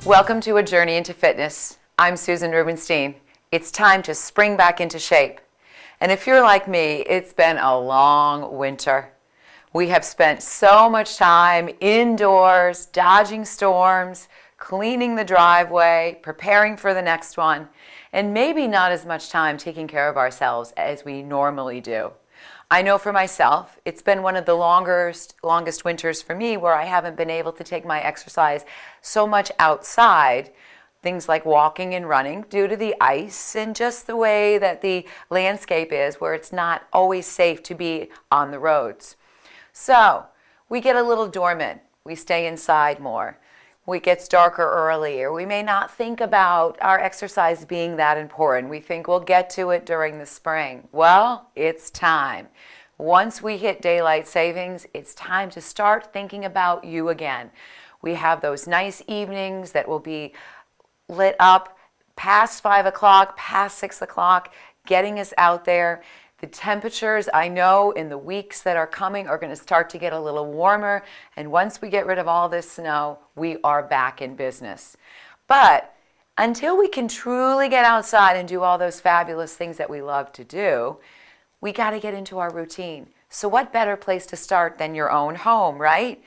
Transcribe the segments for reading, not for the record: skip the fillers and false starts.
Welcome to A Journey into Fitness. I'm Susan Rubenstein. It's time to spring back into shape. And if you're like me, it's been a long winter. We have spent so much time indoors, dodging storms, cleaning the driveway, preparing for the next one, and maybe not as much time taking care of ourselves as we normally do. I know for myself, it's been one of the longest winters for me where I haven't been able to take my exercise so much outside, things like walking and running, due to the ice and just the way that the landscape is, where it's not always safe to be on the roads. So we get a little dormant. We stay inside more. It gets darker earlier. We may not think about our exercise being that important. We think we'll get to it during the spring. Well, it's time. Once we hit daylight savings, it's time to start thinking about you again. We have those nice evenings that will be lit up past 5 o'clock, past 6 o'clock, getting us out there. The temperatures, I know, in the weeks that are coming are going to start to get a little warmer. And once we get rid of all this snow, we are back in business. But until we can truly get outside and do all those fabulous things that we love to do, we got to get into our routine. So what better place to start than your own home, right?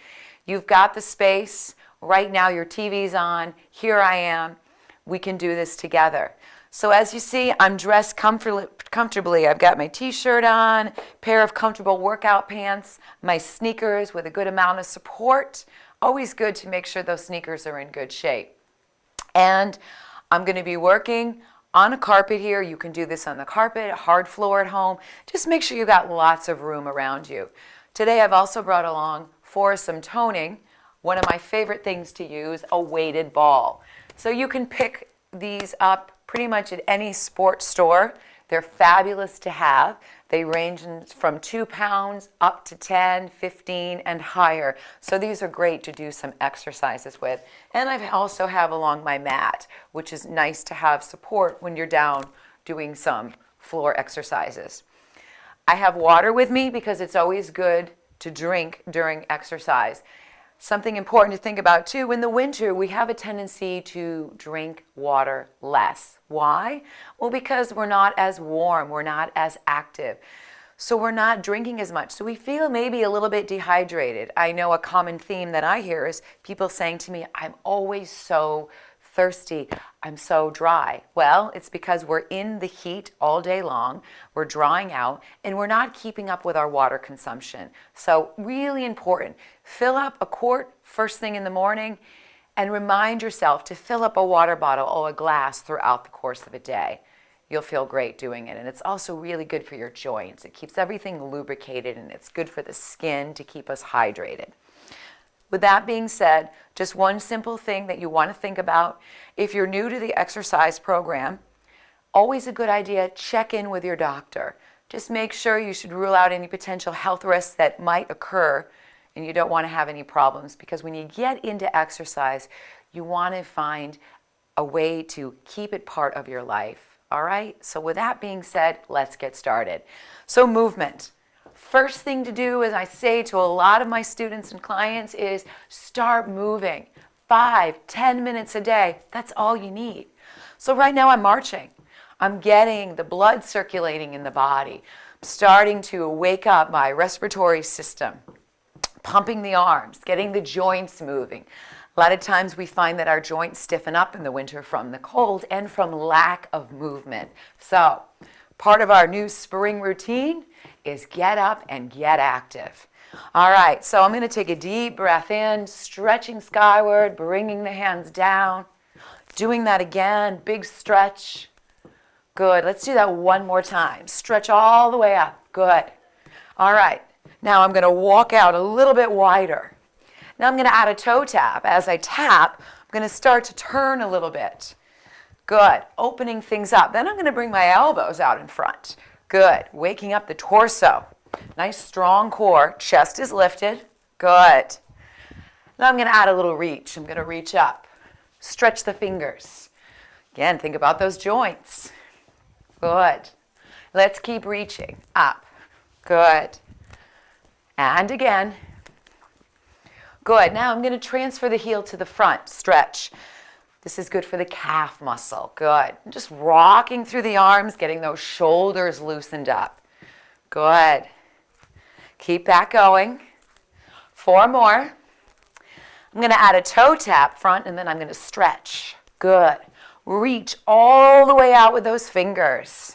You've got the space. Right now your TV's on. Here I am. We can do this together. So as you see, I'm dressed comfortably. I've got my t-shirt on, pair of comfortable workout pants, my sneakers with a good amount of support. Always good to make sure those sneakers are in good shape. And I'm going to be working on a carpet here. You can do this on the carpet, hard floor at home. Just make sure you got lots of room around you. Today I've also brought along, for some toning, one of my favorite things to use, a weighted ball. So you can pick these up pretty much at any sports store. They're fabulous to have. They range from 2 pounds up to 10, 15, and higher. So these are great to do some exercises with. And I also have along my mat, which is nice to have support when you're down doing some floor exercises. I have water with me because it's always good to drink during exercise. Something important to think about too, in the winter we have a tendency to drink water less. Why? Well, because we're not as warm, we're not as active. So we're not drinking as much. So we feel maybe a little bit dehydrated. I know a common theme that I hear is people saying to me, I'm always so thirsty, I'm so dry. Well, it's because we're in the heat all day long, we're drying out, and we're not keeping up with our water consumption. So really important, fill up a quart first thing in the morning and remind yourself to fill up a water bottle or a glass throughout the course of a day. You'll feel great doing it. And it's also really good for your joints. It keeps everything lubricated and it's good for the skin to keep us hydrated. With that being said, just one simple thing that you want to think about. If you're new to the exercise program, always a good idea, check in with your doctor. Just make sure you should rule out any potential health risks that might occur, and you don't want to have any problems, because when you get into exercise, you want to find a way to keep it part of your life. All right? So with that being said, let's get started. So movement. First thing to do, as I say to a lot of my students and clients, is start moving. 5-10 minutes a day, that's all you need. So right now I'm marching. I'm getting the blood circulating in the body. I'm starting to wake up my respiratory system, pumping the arms, getting the joints moving. A lot of times we find that our joints stiffen up in the winter from the cold and from lack of movement. So part of our new spring routine is get up and get active. All right, so I'm going to take a deep breath in, stretching skyward, bringing the hands down. Doing that again, big stretch. Good, let's do that one more time. Stretch all the way up, good. All right, now I'm going to walk out a little bit wider. Now I'm going to add a toe tap. As I tap, I'm going to start to turn a little bit. Good, opening things up. Then I'm going to bring my elbows out in front. Good, waking up the torso. Nice strong core, chest is lifted. Good. Now I'm going to add a little reach. I'm going to reach up. Stretch the fingers. Again, think about those joints. Good. Let's keep reaching up. Good. And again. Good. Now I'm going to transfer the heel to the front. Stretch. This is good for the calf muscle. Good. Just rocking through the arms, getting those shoulders loosened up. Good. Keep that going. 4 more. I'm going to add a toe tap front, and then I'm going to stretch. Good. Reach all the way out with those fingers.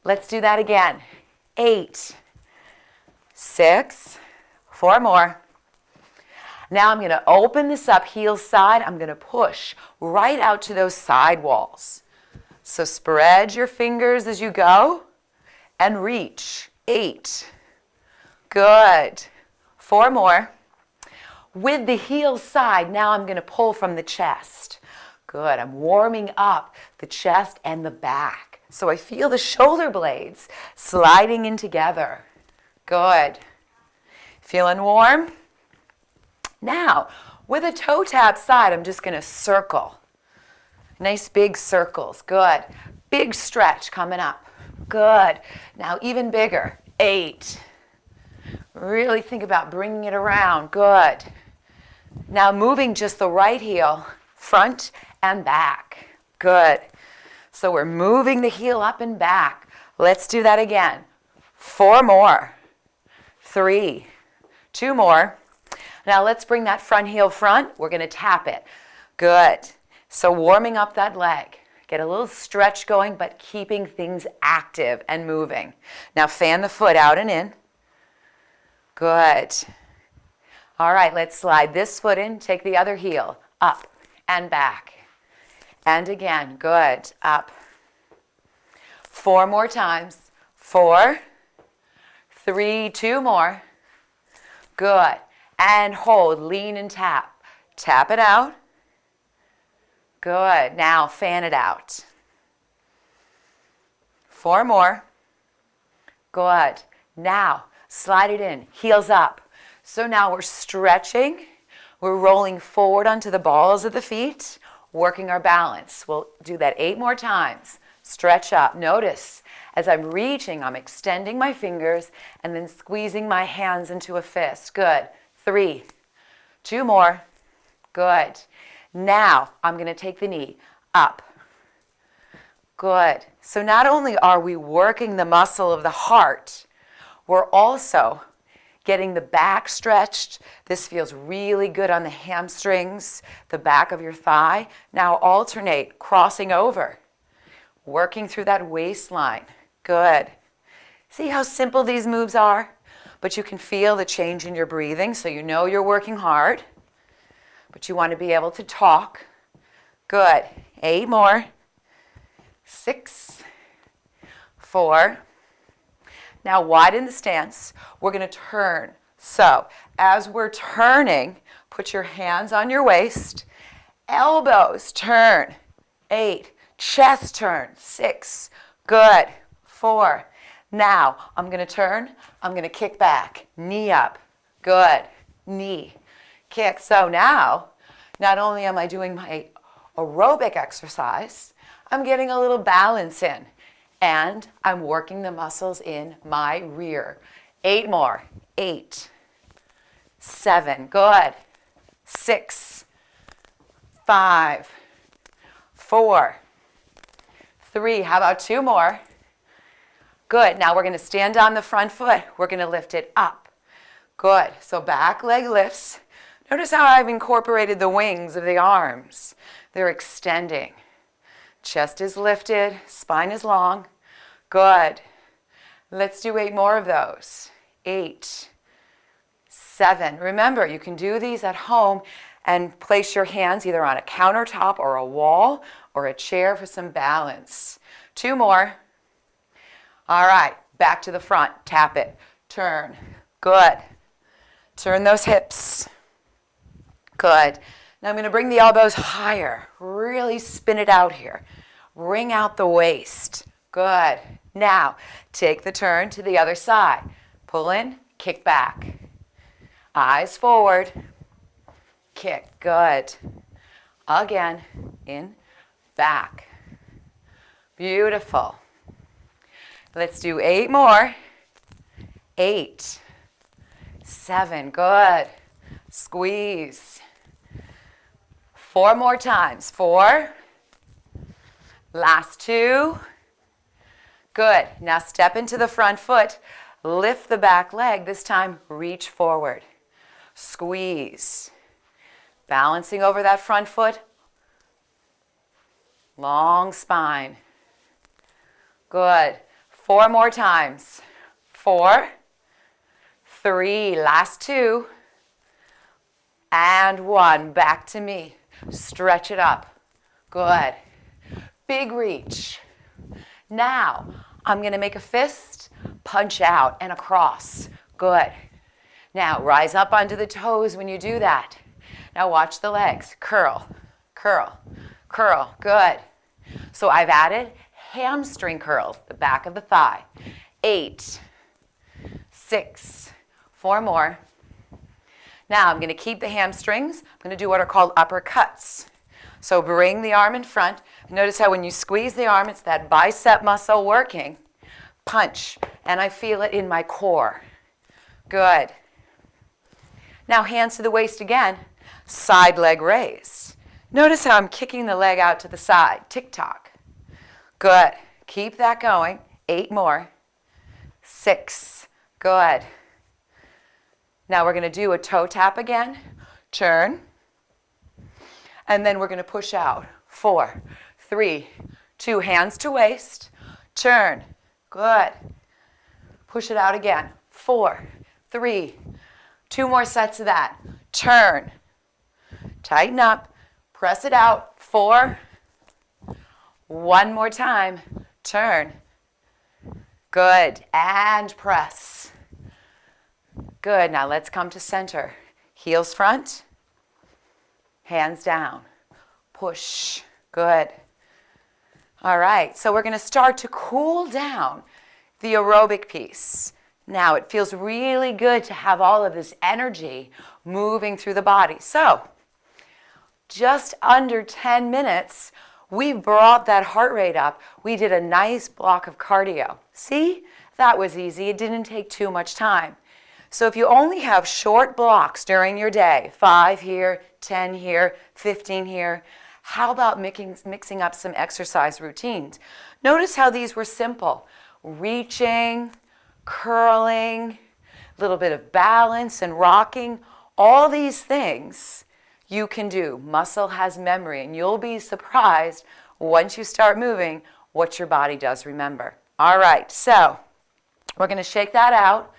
Let's do that again. 8, 6, 4 more. Now I'm going to open this up, heel side. I'm going to push right out to those side walls. So spread your fingers as you go and reach. 8. Good. 4 more. With the heel side, now I'm going to pull from the chest. Good. I'm warming up the chest and the back. So I feel the shoulder blades sliding in together. Good. Feeling warm? Now, with a toe tap side, I'm just going to circle. Nice big circles. Good. Big stretch coming up. Good. Now even bigger. 8. Really think about bringing it around. Good. Now moving just the right heel, front and back. Good. So we're moving the heel up and back. Let's do that again. 4 more. 3. 2 more. Now let's bring that front heel front. We're going to tap it. Good. So warming up that leg. Get a little stretch going, but keeping things active and moving. Now fan the foot out and in. Good. All right, let's slide this foot in. Take the other heel. Up and back. And again. Good. Up. 4 more times. 4. 3. 2 more. Good. And hold. Lean and tap. Tap it out. Good. Now fan it out. 4 more. Good. Now slide it in. Heels up. So now we're stretching. We're rolling forward onto the balls of the feet, working our balance. We'll do that 8 more times. Stretch up. Notice as I'm reaching, I'm extending my fingers and then squeezing my hands into a fist. Good. 3. 2 more. Good. Now I'm going to take the knee up. Good. So not only are we working the muscle of the heart, we're also getting the back stretched. This feels really good on the hamstrings, the back of your thigh. Now alternate, crossing over, working through that waistline. Good. See how simple these moves are? But you can feel the change in your breathing, so you know you're working hard. But you want to be able to talk. Good. 8 more. 6. 4. Now widen the stance. We're going to turn. So as we're turning, put your hands on your waist. Elbows turn. 8. Chest turn. 6. Good. 4. Now I'm going to turn. I'm going to kick back. Knee up. Good. Knee. Kick. So now, not only am I doing my aerobic exercise, I'm getting a little balance in. And I'm working the muscles in my rear. 8 more. 8. 7. Good. 6. 5. 4. 3. How about 2 more? Good. Now we're going to stand on the front foot. We're going to lift it up. Good. So back leg lifts. Notice how I've incorporated the wings of the arms. They're extending. Chest is lifted. Spine is long. Good. Let's do 8 more of those. 8. 7. Remember, you can do these at home and place your hands either on a countertop or a wall or a chair for some balance. 2 more. All right, back to the front. Tap it. Turn. Good. Turn those hips. Good. Now I'm going to bring the elbows higher. Really spin it out here. Bring out the waist. Good. Now take the turn to the other side. Pull in, kick back. Eyes forward. Kick. Good. Again. In, back. Beautiful. Let's do 8 more. 8. 7. Good. Squeeze. 4 more times. 4. Last 2. Good. Now step into the front foot. Lift the back leg. This time, reach forward. Squeeze. Balancing over that front foot. Long spine. Good. 4 more times. 4. 3. Last 2. And 1. Back to me. Stretch it up. Good. Big reach. Now, I'm going to make a fist, punch out, and across. Good. Now, rise up onto the toes when you do that. Now, watch the legs. Curl, curl, curl. Good. So I've added hamstring curls, the back of the thigh. 8, 6, 4 more. Now, I'm going to keep the hamstrings. I'm going to do what are called uppercuts. So bring the arm in front. Notice how when you squeeze the arm, it's that bicep muscle working. Punch, and I feel it in my core. Good. Now hands to the waist again. Side leg raise. Notice how I'm kicking the leg out to the side. Tick-tock. Good. Keep that going. 8 more. 6. Good. Now we're going to do a toe tap again. Turn. And then we're going to push out. 4, 3, 2. Hands to waist. Turn. Good. Push it out again. 4, 3. 2 more sets of that. Turn. Tighten up. Press it out. 4. 1 more time. Turn. Good. And press. Good. Now let's come to center. Heels front. Hands down. Push. Good. All right. So we're going to start to cool down the aerobic piece. Now it feels really good to have all of this energy moving through the body. So just under 10 minutes, we brought that heart rate up. We did a nice block of cardio. See? That was easy. It didn't take too much time. So if you only have short blocks during your day, 5 here, 10 here, 15 here, how about mixing up some exercise routines? Notice how these were simple. Reaching, curling, a little bit of balance and rocking. All these things you can do. Muscle has memory, and you'll be surprised once you start moving what your body does remember. All right, so we're going to shake that out.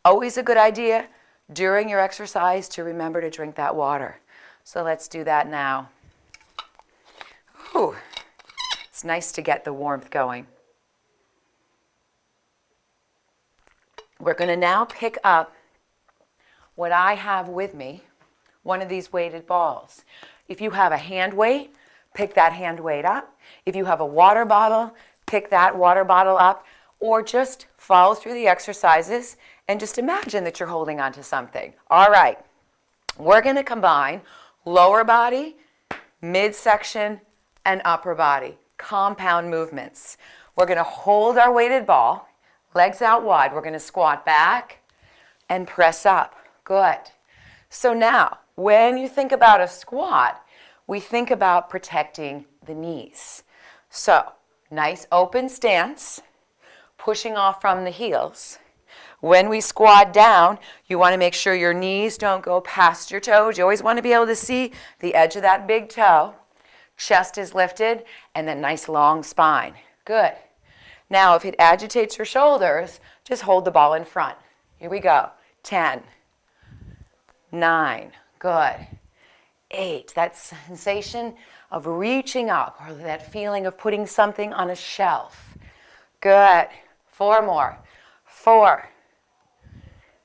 Always a good idea during your exercise to remember to drink that water. So let's do that now. Ooh, it's nice to get the warmth going. We're going to now pick up what I have with me, one of these weighted balls. If you have a hand weight, pick that hand weight up. If you have a water bottle, pick that water bottle up, or just follow through the exercises and just imagine that you're holding on to something. All right, we're going to combine lower body, midsection, and upper body, compound movements. We're going to hold our weighted ball, legs out wide. We're going to squat back and press up. Good. So now, when you think about a squat, we think about protecting the knees. So, nice open stance, pushing off from the heels. When we squat down, you want to make sure your knees don't go past your toes. You always want to be able to see the edge of that big toe. Chest is lifted, and then nice long spine. Good. Now, if it agitates your shoulders, just hold the ball in front. Here we go. 10, 9, good. 8, that sensation of reaching up, or that feeling of putting something on a shelf. Good. 4 more. 4,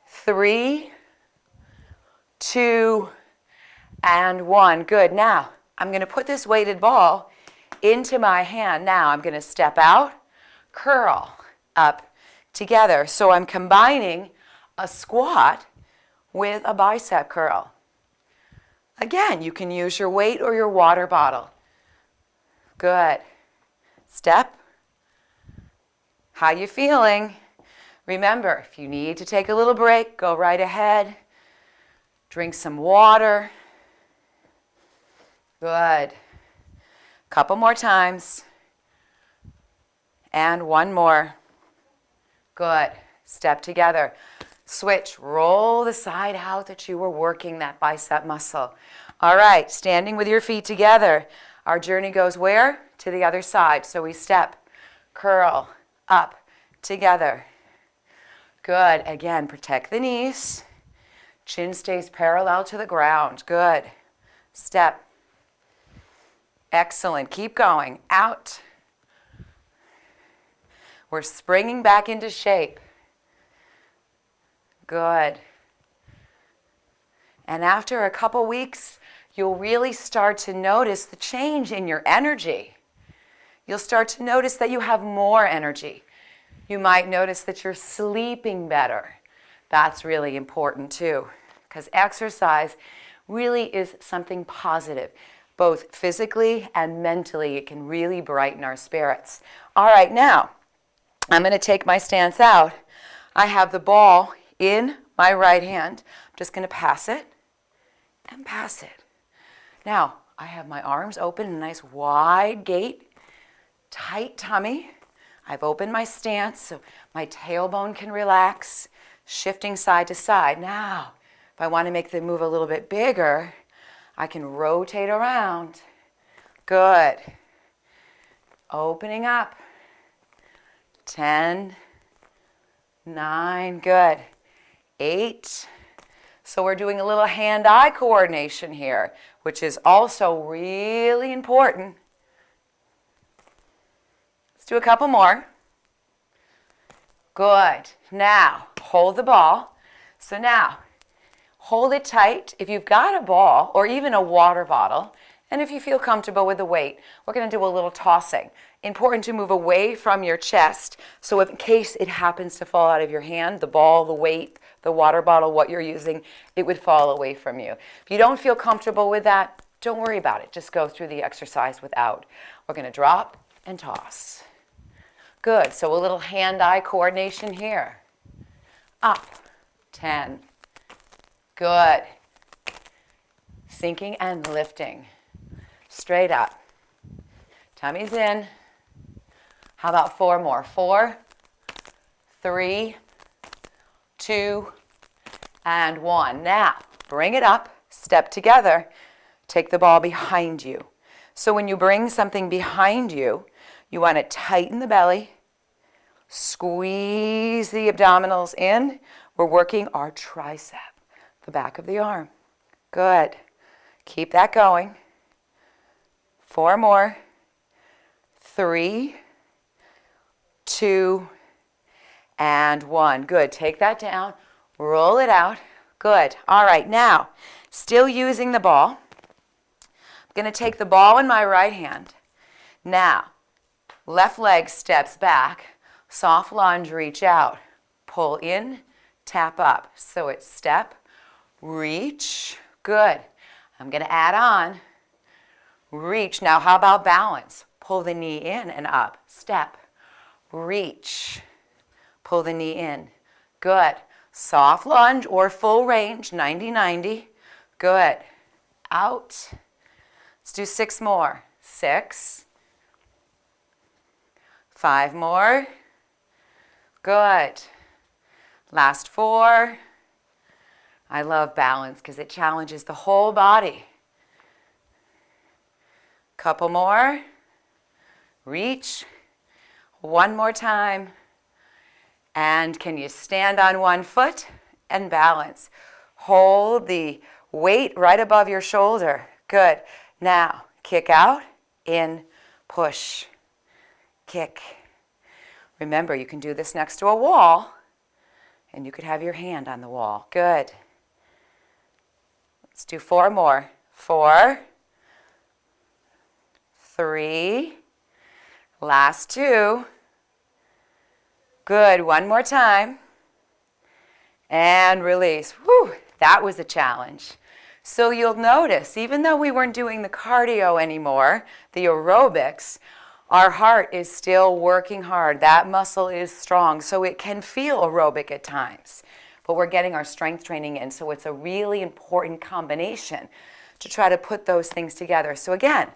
3, 2, and 1. Good. Now, I'm going to put this weighted ball into my hand. Now, I'm going to step out, curl up together. So I'm combining a squat with a bicep curl. Again, you can use your weight or your water bottle. Good. Step. How you feeling? Remember, if you need to take a little break, go right ahead. Drink some water. Good. Couple more times. And one more. Good. Step together. Switch. Roll the side out that you were working that bicep muscle. All right, standing with your feet together. Our journey goes where? To the other side. So we step, curl, up, together. Good. Again, protect the knees. Chin stays parallel to the ground. Good. Step. Excellent. Keep going. Out. We're springing back into shape. Good. And after a couple weeks, you'll really start to notice the change in your energy. You'll start to notice that you have more energy. You might notice that you're sleeping better. That's really important too, because exercise really is something positive. Both physically and mentally, it can really brighten our spirits. All right, now, I'm going to take my stance out. I have the ball in my right hand. I'm just going to pass it and pass it. Now, I have my arms open, a nice wide gait, tight tummy. I've opened my stance so my tailbone can relax, shifting side to side. Now, if I want to make the move a little bit bigger, I can rotate around. Good. Opening up. 10, 9, good. 8. So we're doing a little hand-eye coordination here, which is also really important. Let's do a couple more. Good. Now, hold the ball. So now, hold it tight. If you've got a ball or even a water bottle, and if you feel comfortable with the weight, we're going to do a little tossing. Important to move away from your chest, so in case it happens to fall out of your hand, the ball, the weight, the water bottle, what you're using, it would fall away from you. If you don't feel comfortable with that, don't worry about it. Just go through the exercise without. We're going to drop and toss. Good. So a little hand-eye coordination here. Up. 10. Good. Sinking and lifting. Straight up. Tummy's in. How about 4 more? 4, 3, 2, and 1. Now, bring it up, step together, take the ball behind you. So when you bring something behind you, you want to tighten the belly, squeeze the abdominals in. We're working our tricep, the back of the arm. Good. Keep that going. 4 more. 3, 2, and 1. Good. Take that down. Roll it out. Good. All right. Now, still using the ball. I'm going to take the ball in my right hand. Now, left leg steps back. Soft lunge, reach out. Pull in, tap up. So it's step, reach. Good. I'm going to add on. Reach. Now, how about balance? Pull the knee in and up. Step. Reach. Pull the knee in. Good. Soft lunge or full range, 90-90. Good. Out. Let's do 6 more. 6. 5 more. Good. Last 4. I love balance because it challenges the whole body. Couple more. Reach. 1 more time. And can you stand on one foot and balance? Hold the weight right above your shoulder. Good. Now, kick out, in, push, kick. Remember, you can do this next to a wall, and you could have your hand on the wall. Good. Let's do 4 more. 4, 3, last 2. Good. 1 more time. And release. Whew, that was a challenge. So you'll notice, even though we weren't doing the cardio anymore, the aerobics, our heart is still working hard. That muscle is strong, so it can feel aerobic at times. But we're getting our strength training in, so it's a really important combination. to try to put those things together. So again,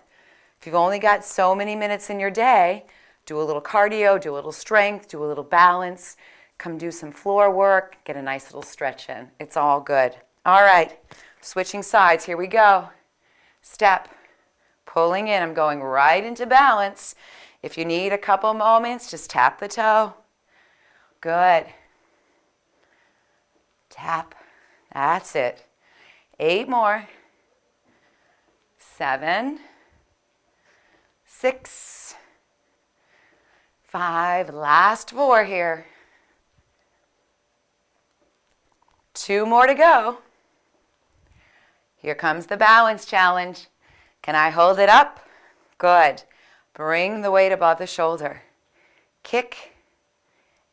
if you've only got so many minutes in your day, do a little cardio, do a little strength, do a little balance, come do some floor work, get a nice little stretch in. It's all good. All right, switching sides, here we go. Step, pulling in, I'm going right into balance. If you need a couple moments, just tap the toe. Good. Tap, that's it. 8 more. 7, 6, 5, last 4 here. 2 more to go. Here comes the balance challenge. Can I hold it up? Good. Bring the weight above the shoulder. Kick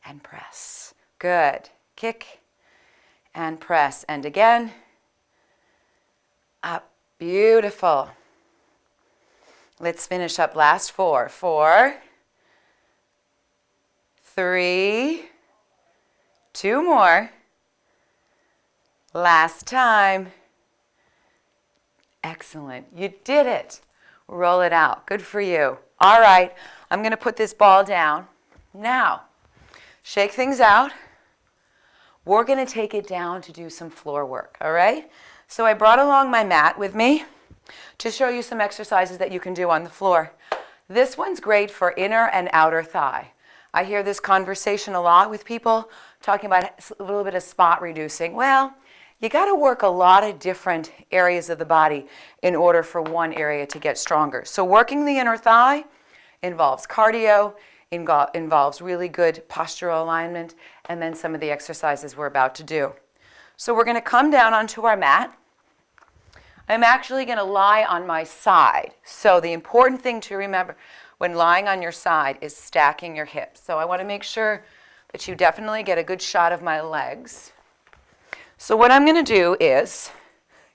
and press. Good. Kick and press. And again. Up. Beautiful. Let's finish up last 4. 4, 3, 2 more. Last time. Excellent. You did it. Roll it out. Good for you. All right. I'm going to put this ball down. Now, shake things out. We're going to take it down to do some floor work. All right? So I brought along my mat with me to show you some exercises that you can do on the floor. This one's great for inner and outer thigh. I hear this conversation a lot with people talking about a little bit of spot reducing. Well, you got to work a lot of different areas of the body in order for one area to get stronger. So working the inner thigh involves cardio, involves really good postural alignment, and then some of the exercises we're about to do. So we're going to come down onto our mat. I'm actually going to lie on my side. So the important thing to remember when lying on your side is stacking your hips. So I want to make sure that you definitely get a good shot of my legs. So what I'm going to do is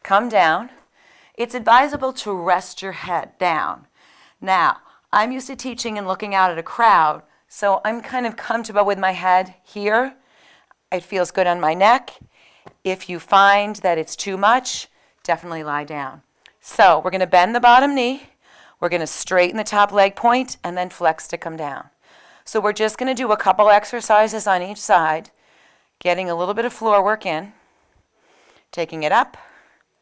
come down. It's advisable to rest your head down. Now, I'm used to teaching and looking out at a crowd, so I'm kind of comfortable with my head here. It feels good on my neck. If you find that it's too much, definitely lie down. So we're going to bend the bottom knee. We're going to straighten the top leg point and then flex to come down. So we're just going to do a couple exercises on each side, getting a little bit of floor work in, taking it up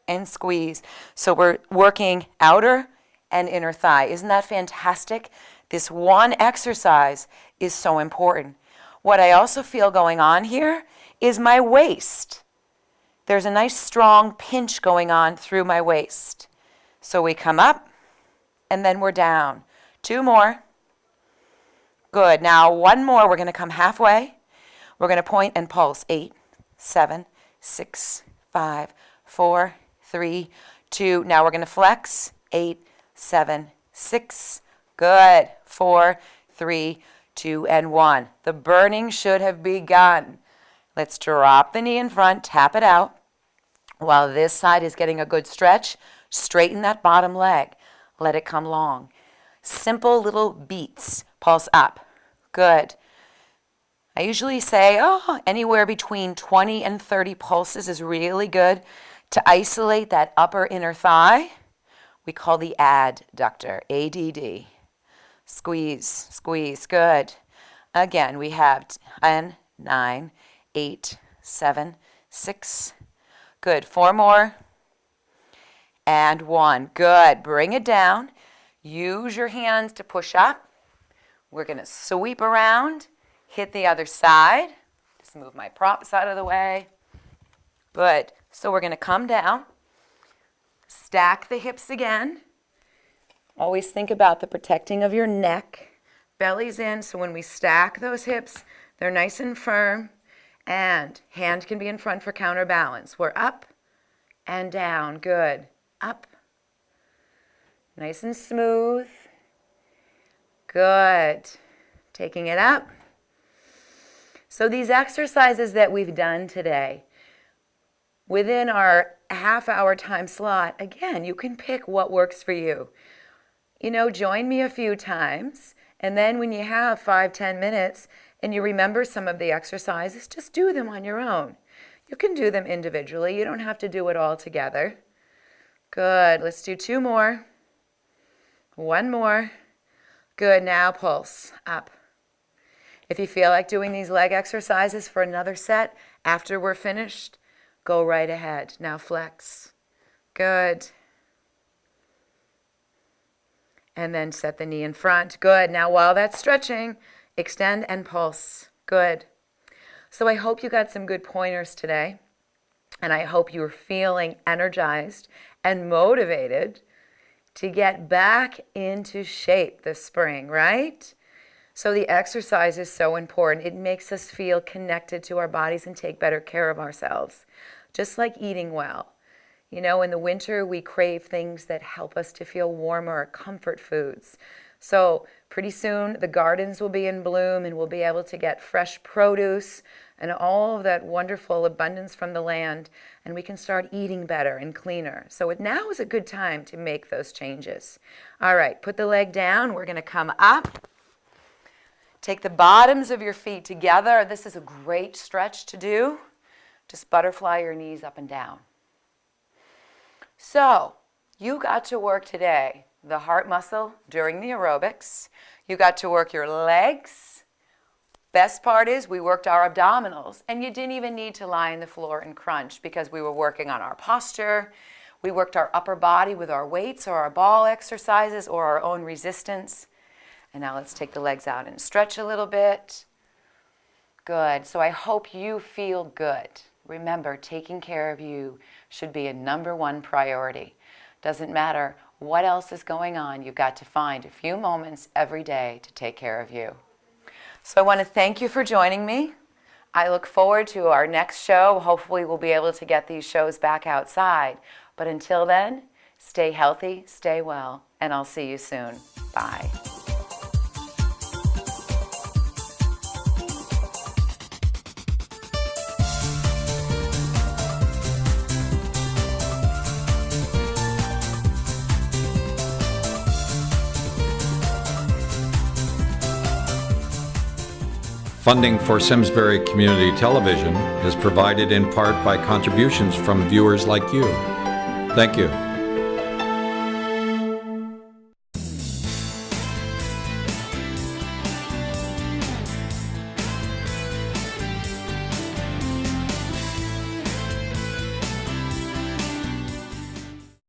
and squeeze. So we're working outer and inner thigh. Isn't that fantastic? This one exercise is so important. What I also feel going on here is my waist. There's a nice strong pinch going on through my waist. So we come up and then we're down. 2 more. Good. Now 1 more. We're going to come halfway. We're going to point and pulse. 8, 7, 6, 5, 4, 3, 2. Now we're going to flex. 8, 7, 6. Good. 4, 3, 2, and 1. The burning should have begun. Let's drop the knee in front, tap it out. While this side is getting a good stretch, straighten that bottom leg. Let it come long. Simple little beats. Pulse up. Good. I usually say, anywhere between 20 and 30 pulses is really good to isolate that upper inner thigh. We call the adductor, ADD. Squeeze, squeeze. Good. Again, we have 10, 9, 8, 7, 6. Good. 4 more. And 1. Good. Bring it down. Use your hands to push up. We're going to sweep around, hit the other side. Just move my props out of the way. Good. So we're going to come down, stack the hips again. Always think about the protecting of your neck. Belly's in, so when we stack those hips, they're nice and firm. And hand can be in front for counterbalance. We're up and down. Good. Up. Nice and smooth. Good. Taking it up. So these exercises that we've done today, within our half-hour time slot, again, you can pick what works for you. Join me a few times, and then when you have 5-10 minutes and you remember some of the exercises, just do them on your own. You can do them individually. You don't have to do it all together. Good. Let's do 2 more. 1 more. Good. Now pulse up. If you feel like doing these leg exercises for another set after we're finished, go right ahead. Now flex. Good. And then set the knee in front. Good. Now while that's stretching, extend and pulse. Good. So I hope you got some good pointers today. And I hope you're feeling energized and motivated to get back into shape this spring, right? So the exercise is so important. It makes us feel connected to our bodies and take better care of ourselves, just like eating well. You know, in the winter, we crave things that help us to feel warmer, comfort foods. So pretty soon, the gardens will be in bloom and we'll be able to get fresh produce and all of that wonderful abundance from the land, and we can start eating better and cleaner. So now is a good time to make those changes. All right, put the leg down. We're going to come up. Take the bottoms of your feet together. This is a great stretch to do. Just butterfly your knees up and down. So, you got to work today the heart muscle during the aerobics. You got to work your legs. Best part is we worked our abdominals, and you didn't even need to lie on the floor and crunch because we were working on our posture. We worked our upper body with our weights or our ball exercises or our own resistance. And now let's take the legs out and stretch a little bit. Good. So I hope you feel good. Remember, taking care of you should be a #1 priority. Doesn't matter what else is going on, you've got to find a few moments every day to take care of you. So I want to thank you for joining me. I look forward to our next show. Hopefully we'll be able to get these shows back outside. But until then, stay healthy, stay well, and I'll see you soon. Bye. Funding for Simsbury Community Television is provided in part by contributions from viewers like you. Thank you.